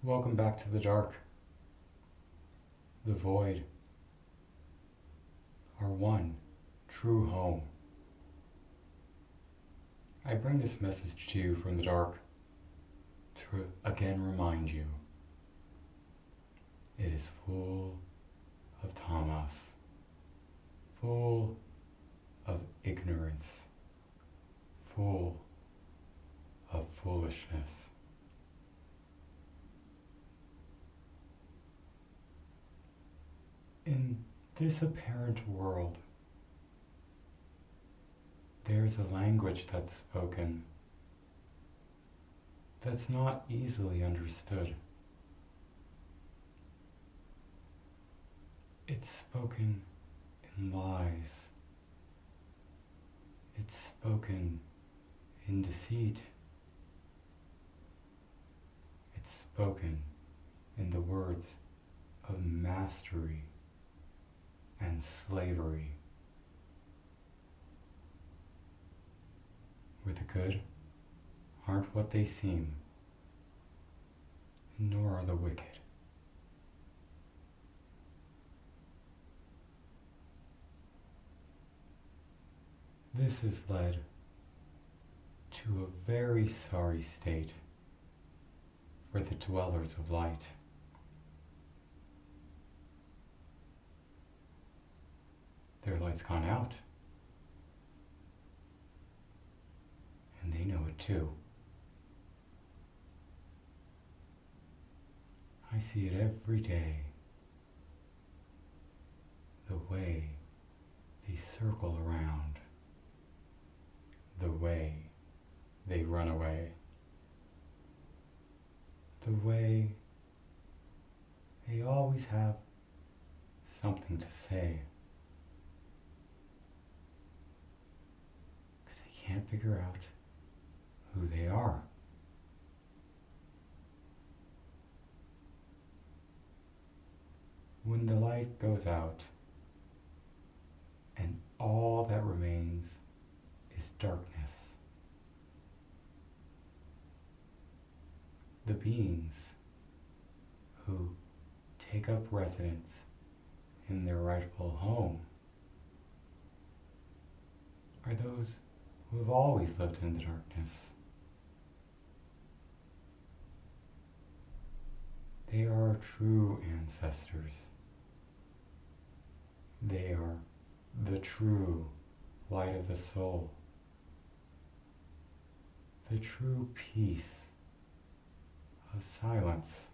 Welcome back to the dark, the void, our one true home. I bring this message to you from the dark to again remind you it is full of tamas, full of ignorance, full of foolishness. In this apparent world, there's a language that's spoken that's not easily understood. It's spoken in lies. It's spoken in deceit. It's spoken in the words of mastery and slavery, where the good aren't what they seem, nor are the wicked. This has led to a very sorry state for the dwellers of light. Their light's gone out, and they know it too. I see it every day, the way they circle around, the way they run away, the way they always have something to say. Can't figure out who they are. When the light goes out and all that remains is darkness, the beings who take up residence in their rightful home are those who have always lived in the darkness. They are our true ancestors. They are the true light of the soul, the true peace of silence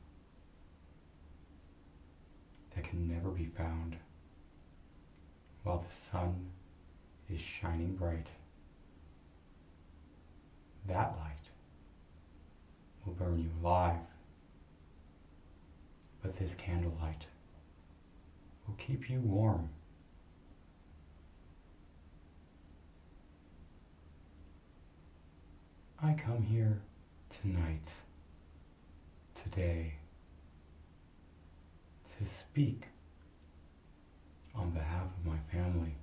that can never be found while the sun is shining bright. That light will burn you alive, but this candlelight will keep you warm. I come here tonight, today, to speak on behalf of my family.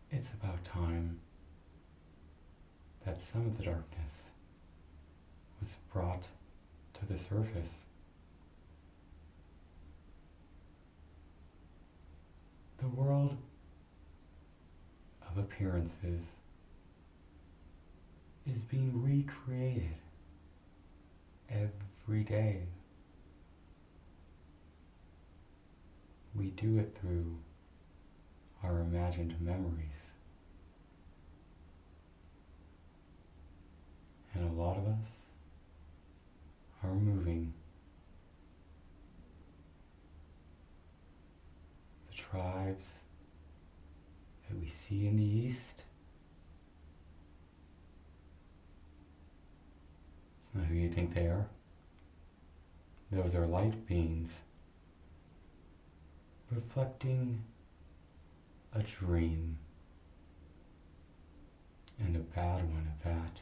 It's about time that some of the darkness was brought to the surface. The world of appearances is being recreated every day. We do it through our imagined memories. And a lot of us are moving. The tribes that we see in the east, it's not who you think they are. Those are light beings reflecting a dream, and a bad one at that.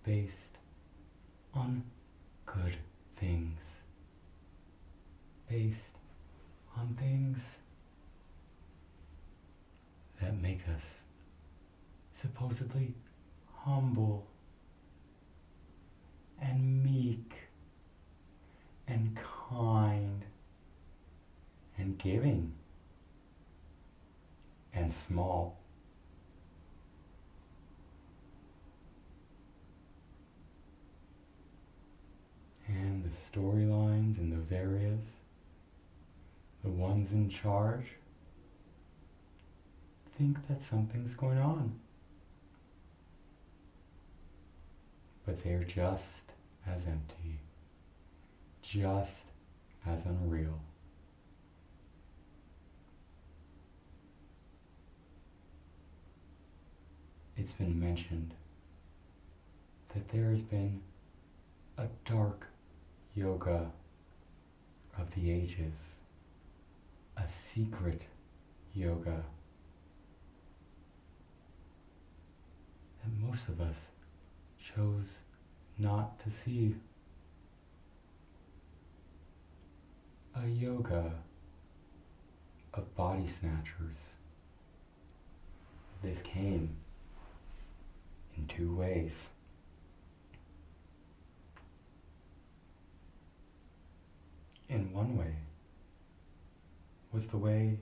Based on good things, based on things make us supposedly humble and meek and kind and giving and small. And the storylines in those areas, the ones in charge, think that something's going on. But they're just as empty, just as unreal. It's been mentioned that there has been a dark yoga of the ages, a secret yoga that most of us chose not to see. A yoga of body snatchers. This came in two ways. In one way was the way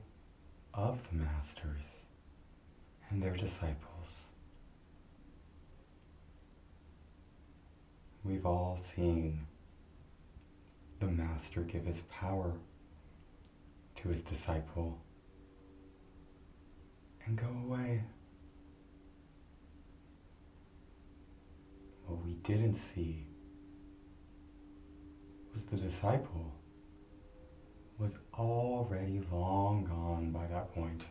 of the masters and their disciples. We've all seen the master give his power to his disciple and go away. What we didn't see was the disciple was already long gone by that point.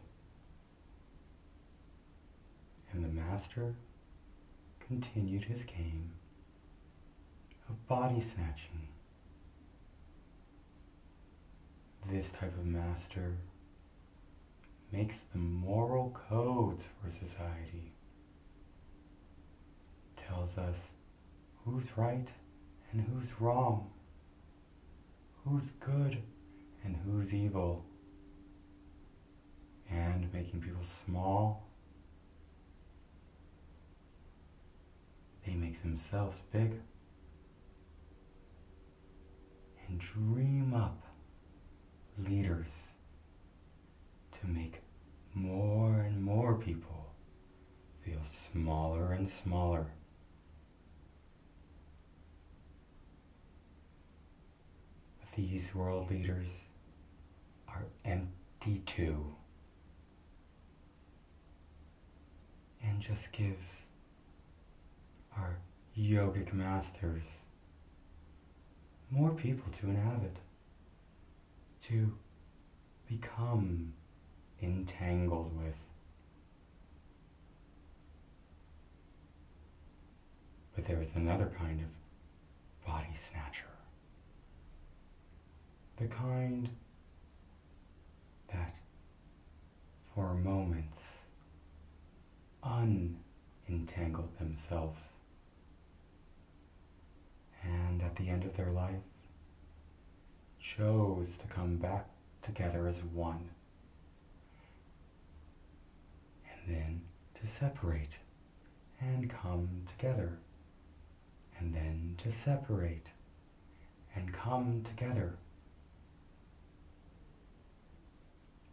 And the master continued his game of body snatching. This type of master makes the moral codes for society, tells us who's right and who's wrong, who's good and who's evil, and making people small, they make themselves big and dream up leaders to make more and more people feel smaller and smaller. But these world leaders are empty too, and just gives our yogic masters more people to inhabit, to become entangled with. But there is another kind of body snatcher. The kind that for moments unentangled themselves, and at the end of their life chose to come back together as one, and then to separate and come together, and then to separate and come together,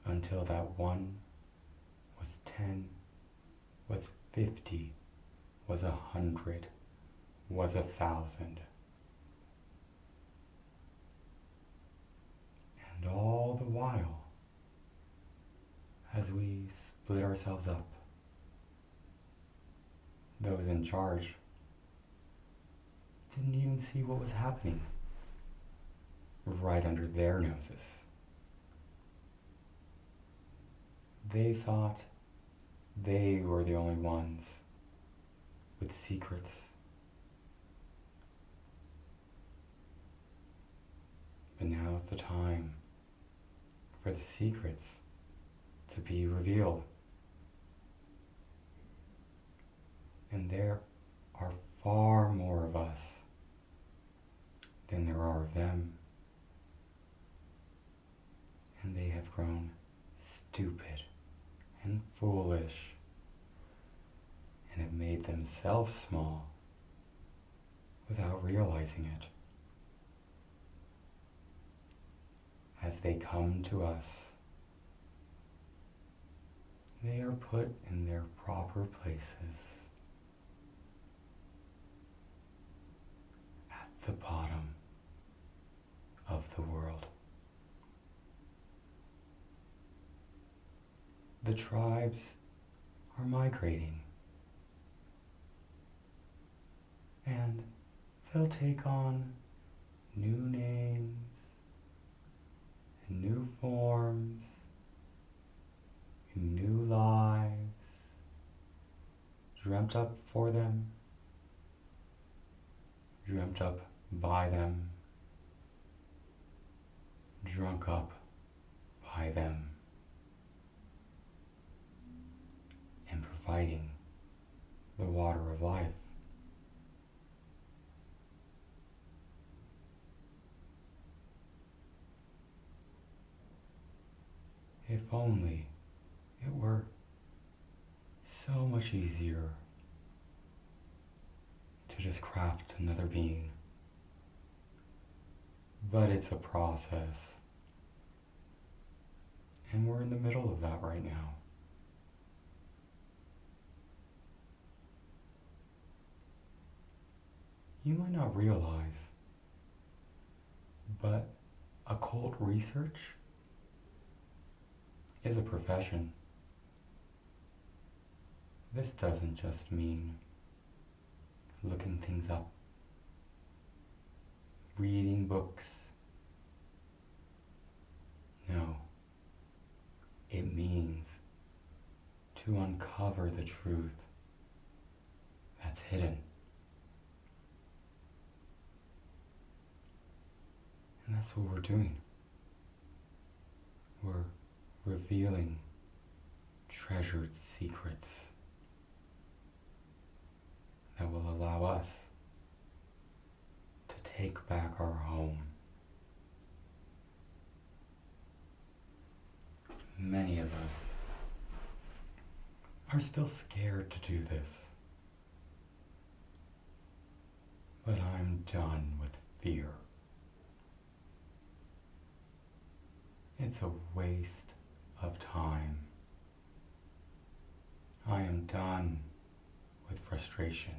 until that one was 10, was 50, was 100, was 1,000. And all the while, as we split ourselves up, those in charge didn't even see what was happening right under their noses. They thought they were the only ones with secrets. But now is the time for the secrets to be revealed. And there are far more of us than there are of them. And they have grown stupid and foolish and have made themselves small without realizing it. As they come to us, they are put in their proper places at the bottom of the world. The tribes are migrating, and they'll take on new names and new forms and new lives dreamt up for them, dreamt up by them, drunk up by them, and providing the water of life. If only it were so much easier to just craft another being. But it's a process. And we're in the middle of that right now. You might not realize, but occult research is a profession. This doesn't just mean looking things up, reading books. No, it means to uncover the truth that's hidden. And that's what we're doing. We're revealing treasured secrets that will allow us to take back our home. Many of us are still scared to do this, but I'm done with fear. It's a waste of time. I am done with frustration.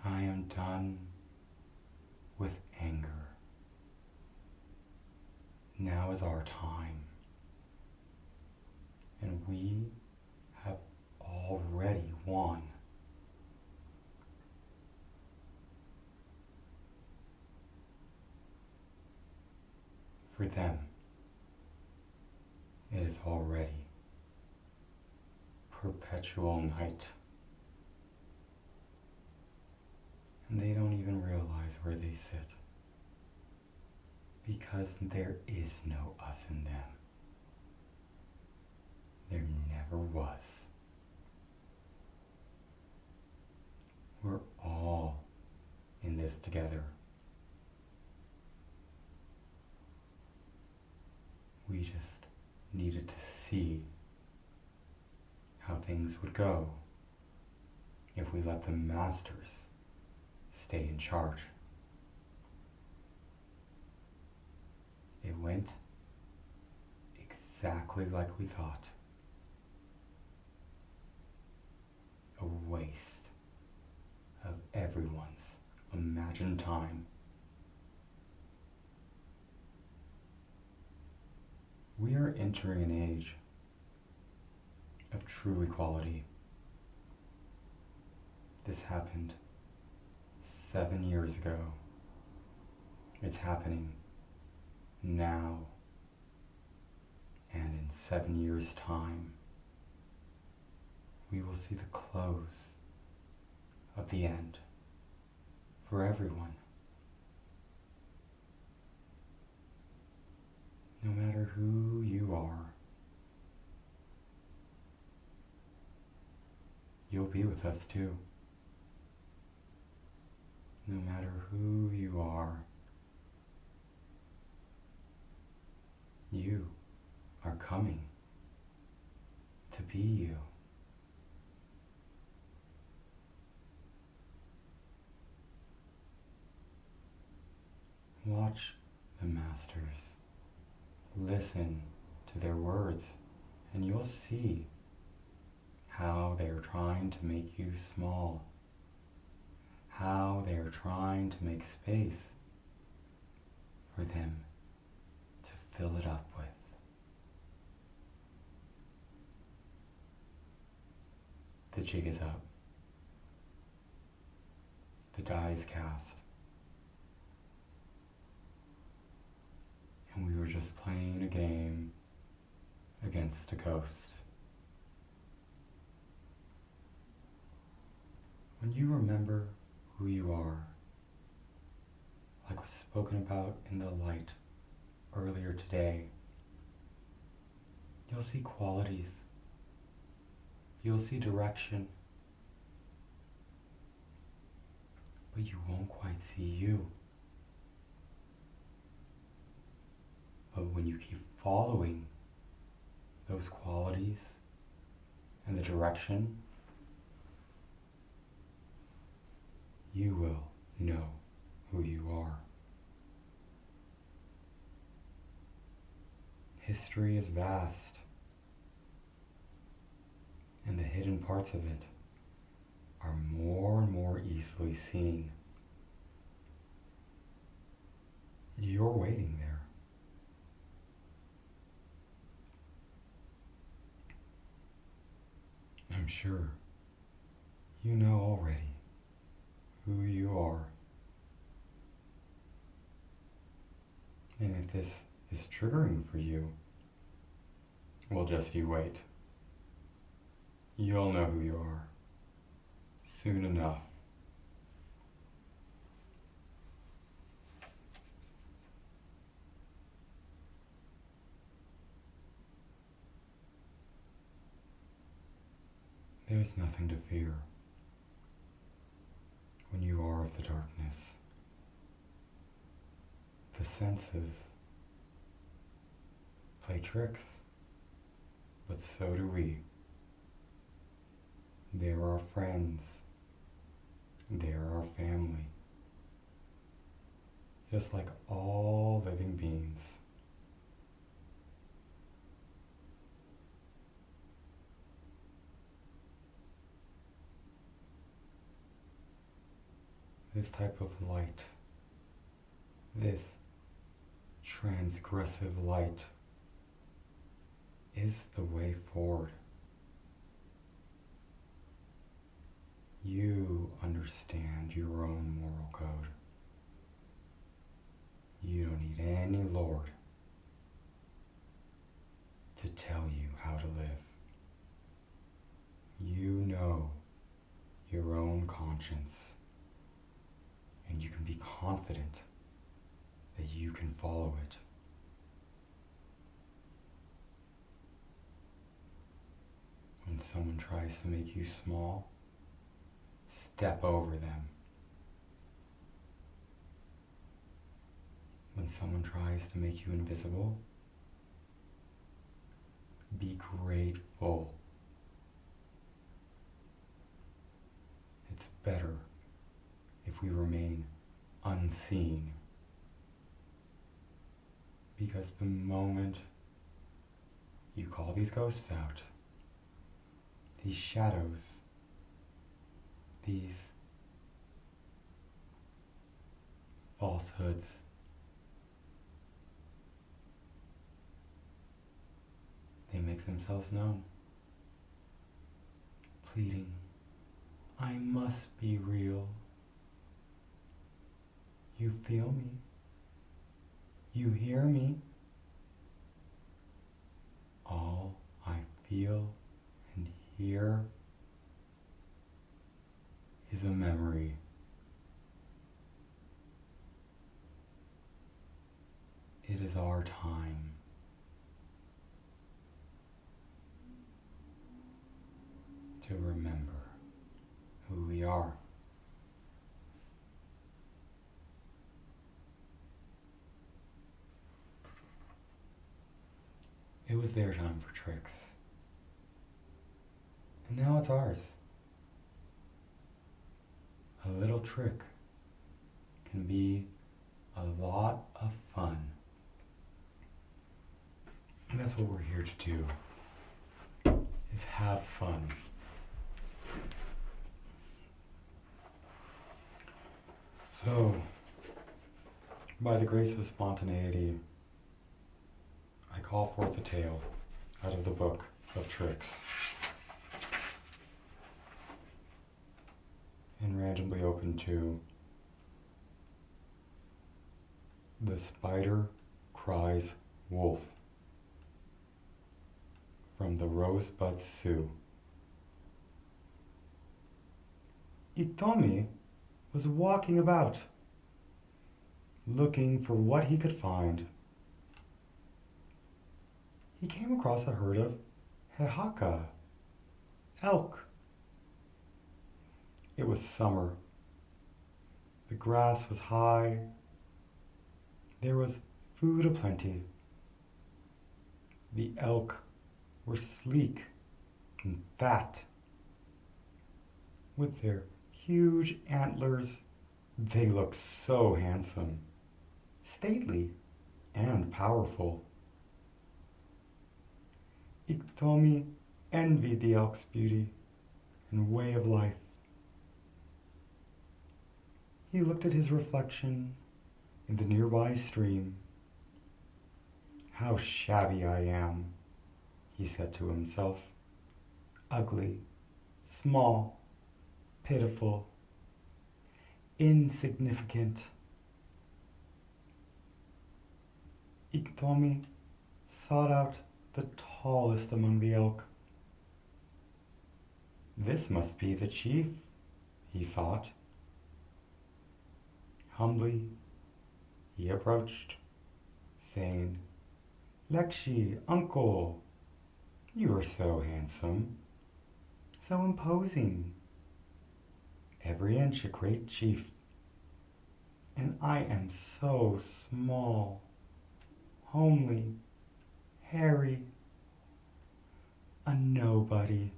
I am done with anger. Now is our time. And we have already won. For them, it is already perpetual night. And they don't even realize where they sit, because there is no us in them. There never was. We're all in this together. We just needed to see how things would go if we let the masters stay in charge. It went exactly like we thought. A waste of everyone's imagined time. We are entering an age of true equality. This happened 7 years ago. It's happening now, and in 7 years' time, we will see the close of the end for everyone. No matter who you are, you'll be with us too. No matter who you are, you are coming to be you. Watch the masters. Listen to their words, and you'll see how they are trying to make you small, how they are trying to make space for them to fill it up with. The jig is up. The die is cast. And we were just playing a game against a ghost. When you remember who you are, like was spoken about in the light earlier today, you'll see qualities. You'll see direction. But you won't quite see you. But when you keep following those qualities and the direction, you will know who you are. History is vast, and the hidden parts of it are more and more easily seen. You're waiting there. I'm sure you know already who you are. And if this is triggering for you, well, just you wait. You'll know who you are soon enough. There's nothing to fear when you are of the darkness. The senses play tricks, but so do we. They're our friends. They're our family. Just like all living beings. This type of light, this transgressive light, is the way forward. You understand your own moral code. You don't need any Lord to tell you how to live. You know your own conscience, and you can be confident that you can follow it. When someone tries to make you small, step over them. When someone tries to make you invisible, be grateful. It's better if we remain unseen, because the moment you call these ghosts out, these shadows, these falsehoods, they make themselves known, pleading, I must be real. You feel me? You hear me? All I feel and hear is a memory. It is our time. To remember who we are. It was their time for tricks. And now it's ours. A little trick can be a lot of fun. And that's what we're here to do, is have fun. So, by the grace of spontaneity, I call forth a tale out of the book of tricks and randomly open to The Spider Cries Wolf from the Rosebud Sioux. Itomi was walking about, looking for what he could find. He came across a herd of hehaka, elk. It was summer. The grass was high. There was food aplenty. The elk were sleek and fat. With their huge antlers, they looked so handsome, stately, and powerful. Iktomi envied the elk's beauty and way of life. He looked at his reflection in the nearby stream. How shabby I am, he said to himself. Ugly, small, pitiful, insignificant. Iktomi sought out the tallest among the elk. This must be the chief, he thought. Humbly, he approached, saying, Lekshi, uncle, you are so handsome, so imposing. Every inch a great chief, and I am so small, homely, hairy, a nobody.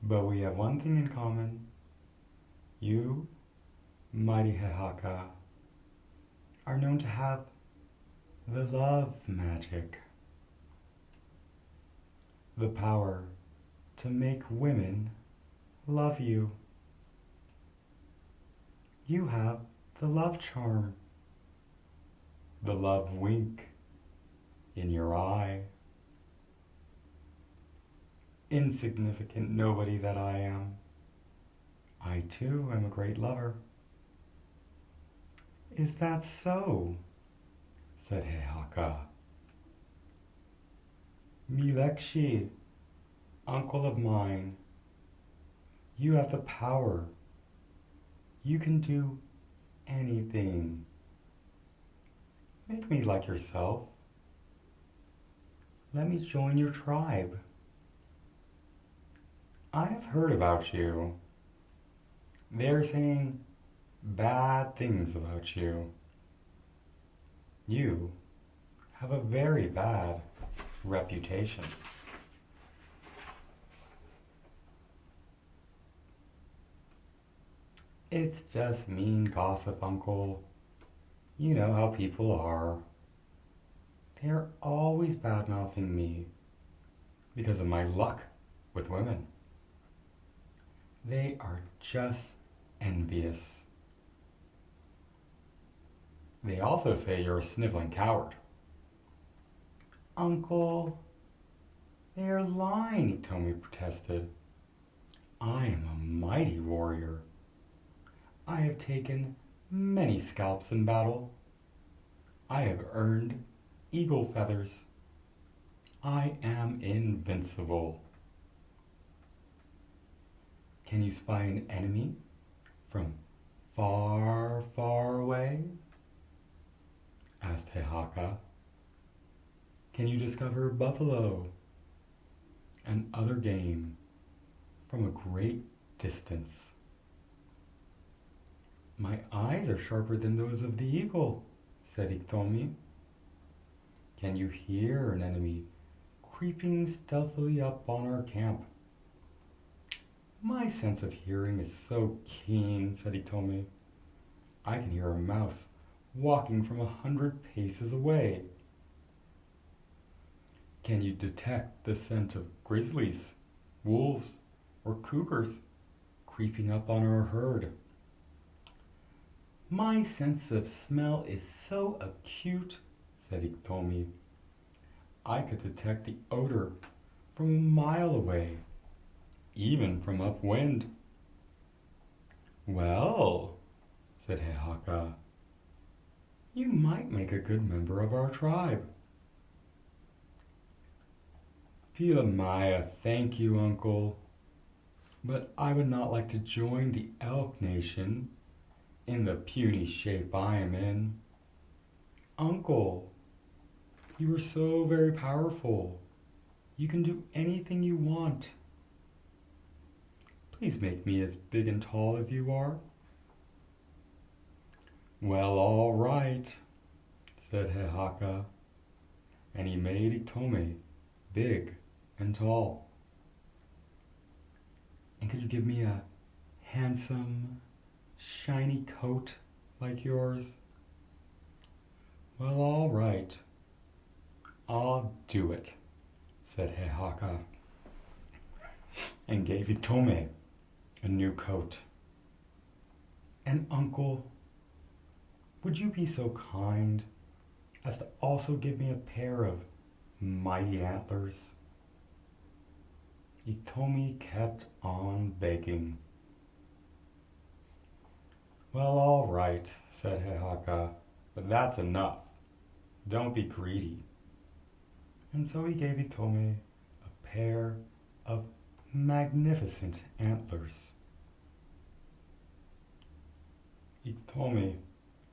But we have one thing in common. You, mighty Hehaka, are known to have the love magic, the power to make women love you. You have the love charm, the love wink in your eye. Insignificant nobody that I am, I too am a great lover. Is that so? Said Hehaka. Milekshi, uncle of mine, you have the power. You can do anything. Make me like yourself. Let me join your tribe. I have heard about you. They're saying bad things about you. You have a very bad reputation. It's just mean gossip, uncle. You know how people are. They're always bad-mouthing me because of my luck with women. They are just envious. They also say you're a sniveling coward. Uncle, they are lying, Itomi protested. I am a mighty warrior. I have taken many scalps in battle. I have earned eagle feathers. I am invincible. Can you spy an enemy from far, far away? Asked Hehaka. Can you discover buffalo and other game from a great distance? My eyes are sharper than those of the eagle, said Iktomi. Can you hear an enemy creeping stealthily up on our camp. My sense of hearing is so keen, said Hitomi. I can hear a mouse walking from 100 paces away. Can you detect the scent of grizzlies, wolves, or cougars creeping up on our herd? My sense of smell is so acute, said Hitomi. I could detect the odor from a mile away, even from upwind. Well, said Heihaka, you might make a good member of our tribe. Pila Maya, thank you, Uncle, but I would not like to join the Elk Nation in the puny shape I am in. Uncle, you are so very powerful. You can do anything you want. Please make me as big and tall as you are. Well, all right, said Heihaka, and he made Hitomi big and tall. And could you give me a handsome, shiny coat like yours? Well, all right, I'll do it, said Heihaka, and gave Hitomi a new coat. And Uncle, would you be so kind as to also give me a pair of mighty antlers? Hitomi kept on begging. Well, all right, said Heihaka, but that's enough. Don't be greedy. And so he gave Hitomi a pair of magnificent antlers. Hitomi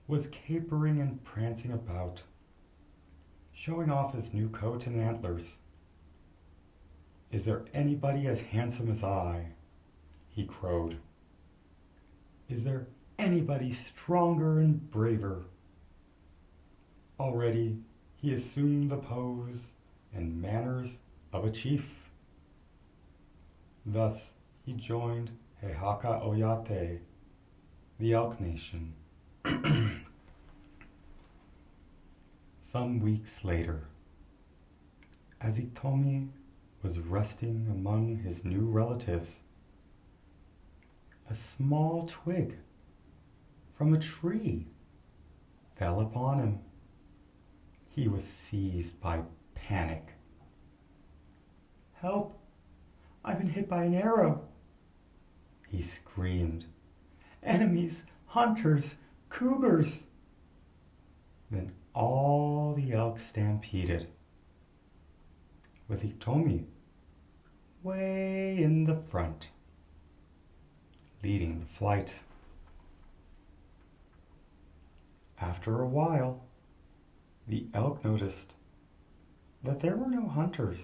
was capering and prancing about, showing off his new coat and antlers. Is there anybody as handsome as I? He crowed. Is there anybody stronger and braver? Already he assumed the pose and manners of a chief. Thus he joined Heihaka Oyate, the Elk Nation. Some weeks later, as Hitomi was resting among his new relatives, a small twig from a tree fell upon him. He was seized by panic. Help! I've been hit by an arrow, he screamed. Enemies, hunters, cougars! Then all the elk stampeded, with Hitomi way in the front, leading the flight. After a while, the elk noticed that there were no hunters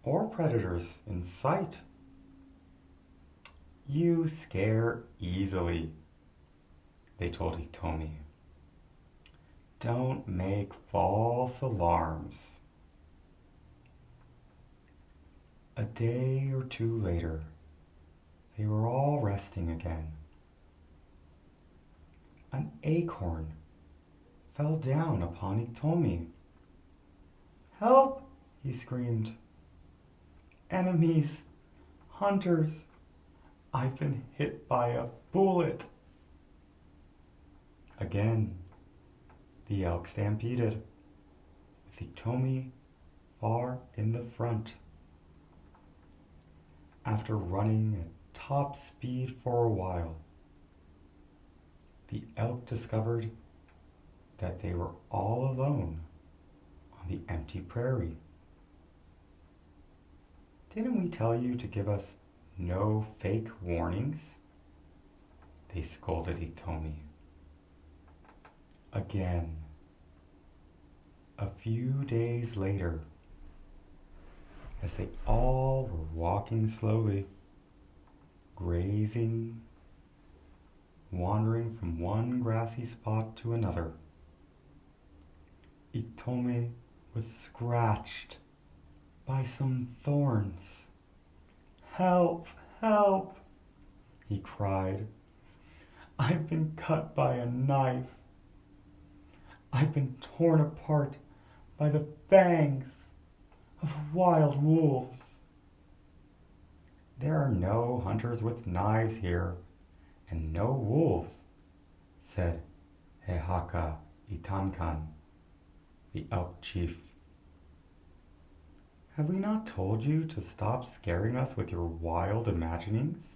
or predators in sight. You scare easily, they told Hitomi. Don't make false alarms. A day or two later, they were all resting again. An acorn fell down upon Hitomi. Help! He screamed. Enemies! Hunters! I've been hit by a bullet! Again, the elk stampeded, with Hitomi far in the front. After running at top speed for a while, the elk discovered that they were all alone on the empty prairie. Didn't we tell you to give us no fake warnings? They scolded Hitomi. Again, a few days later, as they all were walking slowly, grazing, wandering from one grassy spot to another, Hitomi was scratched by some thorns. Help! Help! He cried. I've been cut by a knife. I've been torn apart by the fangs of wild wolves. There are no hunters with knives here, and no wolves, said Hehaka Itankan, the elk chief. Have we not told you to stop scaring us with your wild imaginings?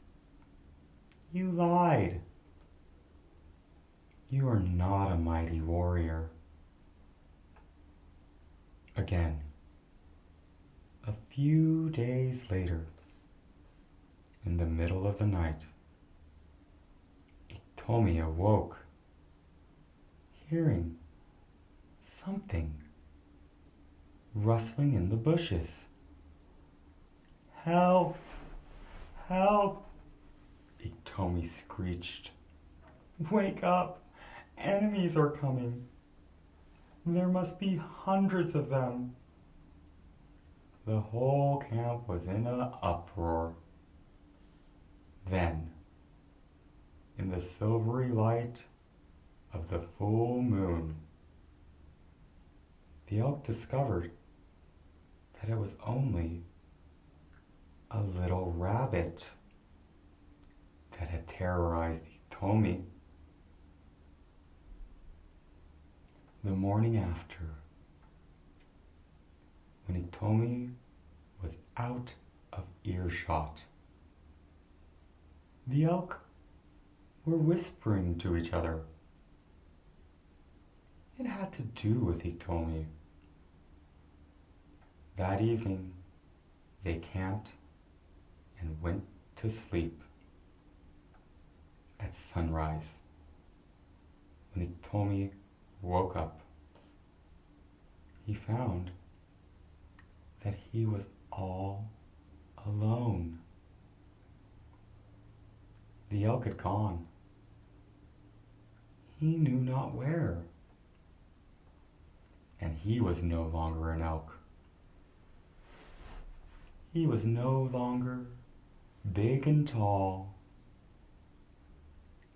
You lied. You are not a mighty warrior. Again, a few days later, in the middle of the night, Itomi awoke, hearing something rustling in the bushes. Help! Help! Itomi screeched. Wake up! Enemies are coming. There must be hundreds of them. The whole camp was in an uproar. Then, in the silvery light of the full moon, the elk discovered that it was only a little rabbit that had terrorized Itomi. The morning after, when Itomi was out of earshot, the elk were whispering to each other. It had to do with Itomi. That evening, they camped and went to sleep. At sunrise, when Itomi woke up, he found that he was all alone. The elk had gone. He knew not where. And he was no longer an elk. He was no longer big and tall.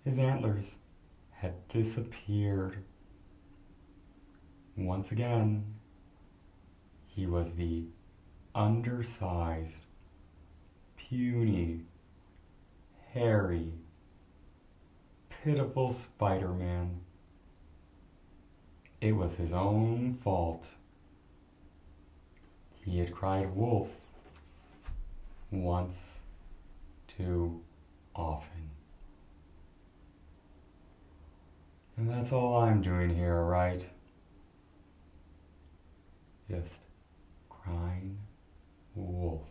His antlers had disappeared. Once again, he was the undersized, puny, hairy, pitiful Spider-Man. It was his own fault. He had cried wolf once too often. And that's all I'm doing here, right? Just crying wolf.